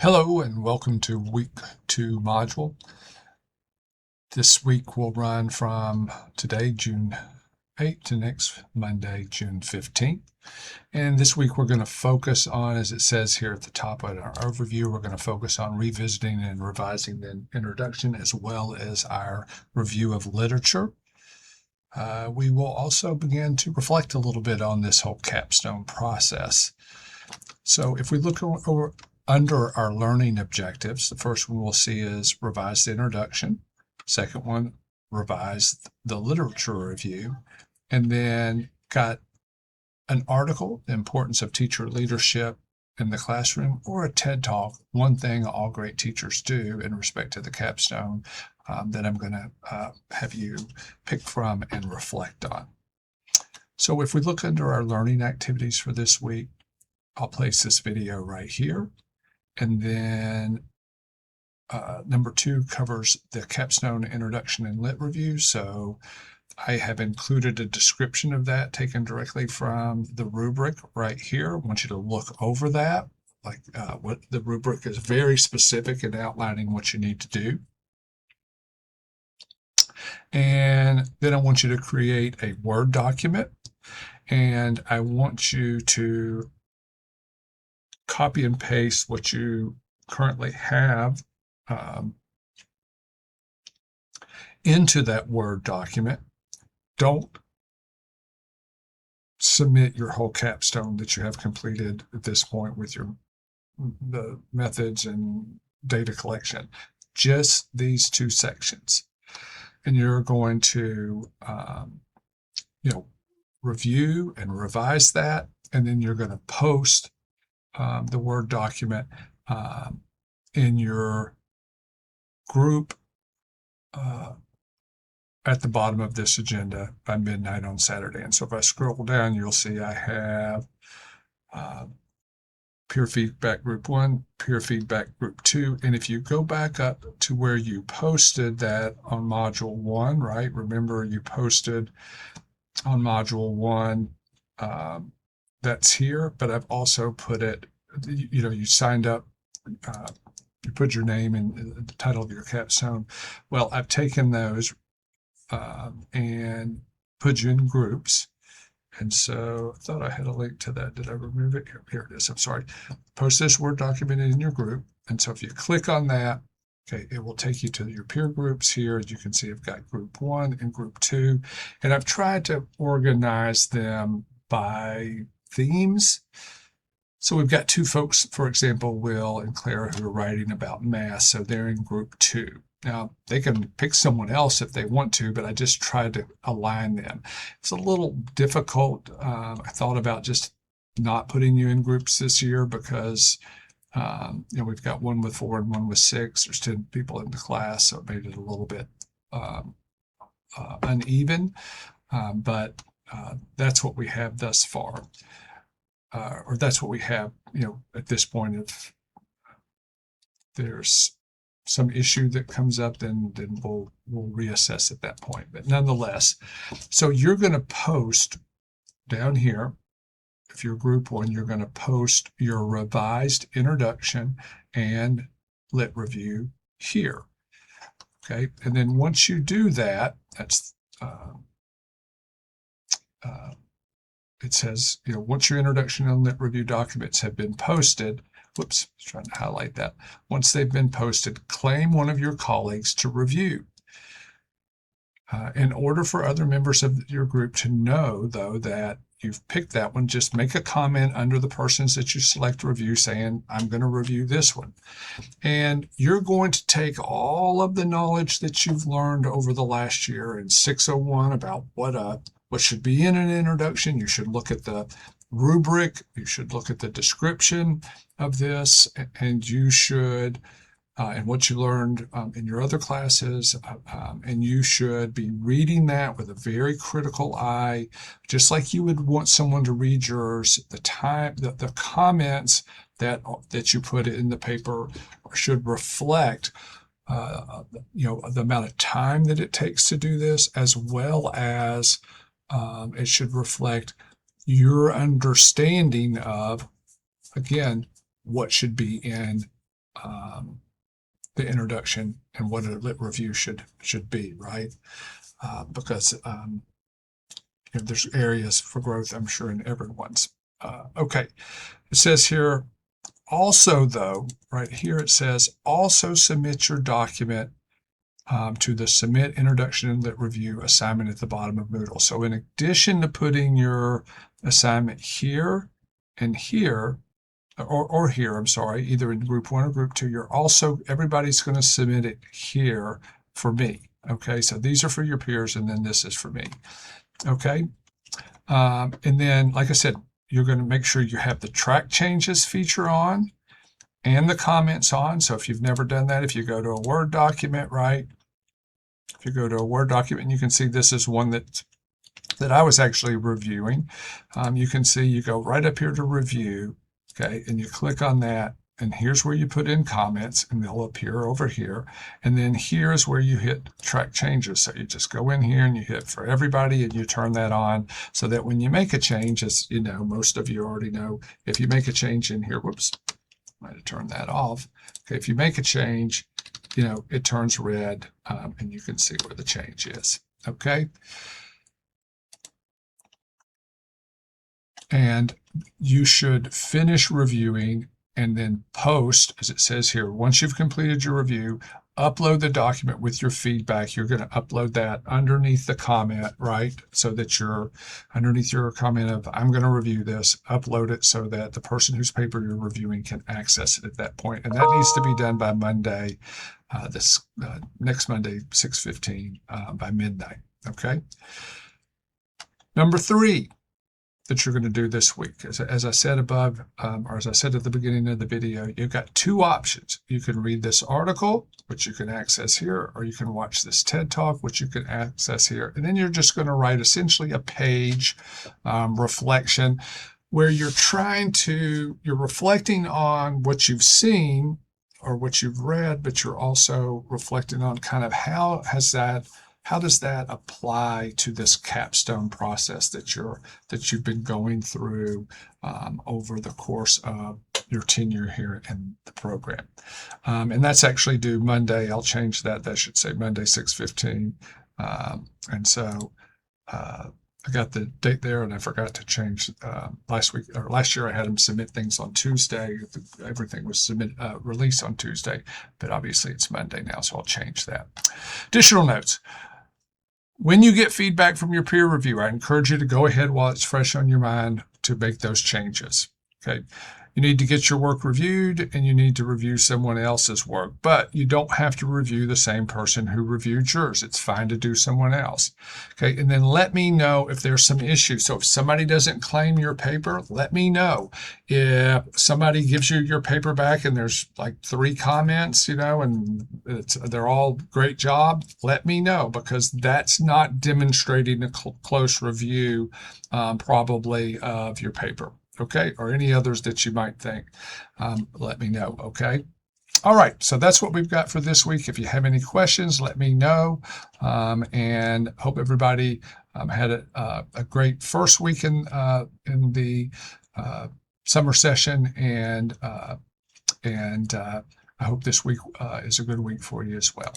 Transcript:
Hello and welcome to week 2 module. This week will run from today, June 8th, to next Monday, June 15th. And this week we're going to focus on, as it says here at the top of our overview, we're going to focus on revisiting and revising the introduction as well as our review of literature. We will also begin to reflect a little bit on this whole capstone process. So if we look over under our learning objectives, the first one we'll see is revise the introduction. Second one, revise the literature review. And then got an article, The Importance of Teacher Leadership in the Classroom, or a TED Talk, One Thing All Great Teachers Do in respect to the capstone, that I'm going to have you pick from and reflect on. So if we look under our learning activities for this week, I'll place this video right here. And then number 2 covers the capstone introduction and lit review. So I have included a description of that taken directly from the rubric right here. I want you to look over that. What the rubric is very specific in outlining what you need to do. And then I want you to create a Word document. And I want you to copy and paste what you currently have into that Word document. Don't submit your whole capstone that you have completed at this point with the methods and data collection. Just these 2 sections. And you're going to review and revise that, and then you're going to post the Word document in your group at the bottom of this agenda by midnight on Saturday. And so if I scroll down, you'll see I have peer feedback group 1, peer feedback group 2. And if you go back up to where you posted that on module 1, right? Remember you posted on module 1, that's here, but I've also put it, you signed up, you put your name in the title of your capstone. Well, I've taken those and put you in groups. And so I thought I had a link to that. Did I remove it? Here it is. I'm sorry. Post this Word document in your group. And so if you click on that, okay, it will take you to your peer groups here. As you can see, I've got group 1 and group 2. And I've tried to organize them by themes. So we've got 2 folks, for example, Will and Clara, who are writing about math. So they're in group 2. Now, they can pick someone else if they want to, but I just tried to align them. It's a little difficult. I thought about just not putting you in groups this year because we've got one with 4 and one with 6. There's 10 people in the class, so it made it a little bit uneven. But that's what we have thus far. Or that's what we have, at this point. If there's some issue that comes up, then we'll reassess at that point. But nonetheless, so you're going to post down here, if you're group 1, you're going to post your revised introduction and lit review here. Okay, and then once you do that, that's it says, once your introduction and lit review documents have been posted, whoops, I was trying to highlight that. Once they've been posted, claim one of your colleagues to review. In order for other members of your group to know, though, that you've picked that one, just make a comment under the persons that you select to review saying, I'm going to review this one. And you're going to take all of the knowledge that you've learned over the last year in 601 about what should be in an introduction. You should look at the rubric, you should look at the description of this, and you should, and what you learned in your other classes, and you should be reading that with a very critical eye, just like you would want someone to read yours. The comments that you put in the paper should reflect the amount of time that it takes to do this, as well as it should reflect your understanding of, again, what should be in the introduction and what a lit review should be, right? Because there's areas for growth, I'm sure, in everyone's. Okay, it says here, also though, right here it says, also submit your document to the Submit Introduction and Lit Review assignment at the bottom of Moodle. So in addition to putting your assignment here and here, or here, I'm sorry, either in group 1 or group 2, everybody's going to submit it here for me. Okay, so these are for your peers, and then this is for me. Okay, and then, like I said, you're going to make sure you have the track changes feature on and the comments on. So if you've never done that, if you go to a Word document, right? If you go to a Word document, you can see this is one that I was actually reviewing. You can see you go right up here to review, okay, and you click on that, and here's where you put in comments, and they'll appear over here. And then here's where you hit track changes. So you just go in here and you hit for everybody, and you turn that on so that when you make a change, as you know, most of you already know, if you make a change in here, whoops, might have turned that off. Okay, if you make a change, it turns red, and you can see where the change is. Okay. And you should finish reviewing and then post, as it says here, once you've completed your review, upload the document with your feedback. You're going to upload that underneath the comment, right? So that you're underneath your comment of, I'm going to review this, upload it so that the person whose paper you're reviewing can access it at that point. And that needs to be done by Monday, next Monday, 6:15, by midnight. Okay. Number 3 that you're going to do this week. As I said above, or as I said at the beginning of the video, you've got 2 options. You can read this article, which you can access here, or you can watch this TED Talk, which you can access here. And then you're just going to write essentially a page reflection where you're reflecting on what you've seen or what you've read, but you're also reflecting on kind of how does that apply to this capstone process that you've been going through over the course of your tenure here in the program? And that's actually due Monday. I'll change that. That should say Monday, 6:15. And so I got the date there, and I forgot to change last year I had them submit things on Tuesday. Everything was released on Tuesday, but obviously it's Monday now, so I'll change that. Additional notes. When you get feedback from your peer reviewer, I encourage you to go ahead while it's fresh on your mind to make those changes. Okay. You need to get your work reviewed, and you need to review someone else's work, but you don't have to review the same person who reviewed yours. It's fine to do someone else. Okay. And then let me know if there's some issues. So if somebody doesn't claim your paper, let me know. If somebody gives you your paper back and there's like 3 comments, and they're all great job, let me know, because that's not demonstrating a close review probably of your paper. Okay, or any others that you might think. Let me know. Okay. All right. So that's what we've got for this week. If you have any questions, let me know. And hope everybody had a great first week in the summer session, and I hope this week is a good week for you as well.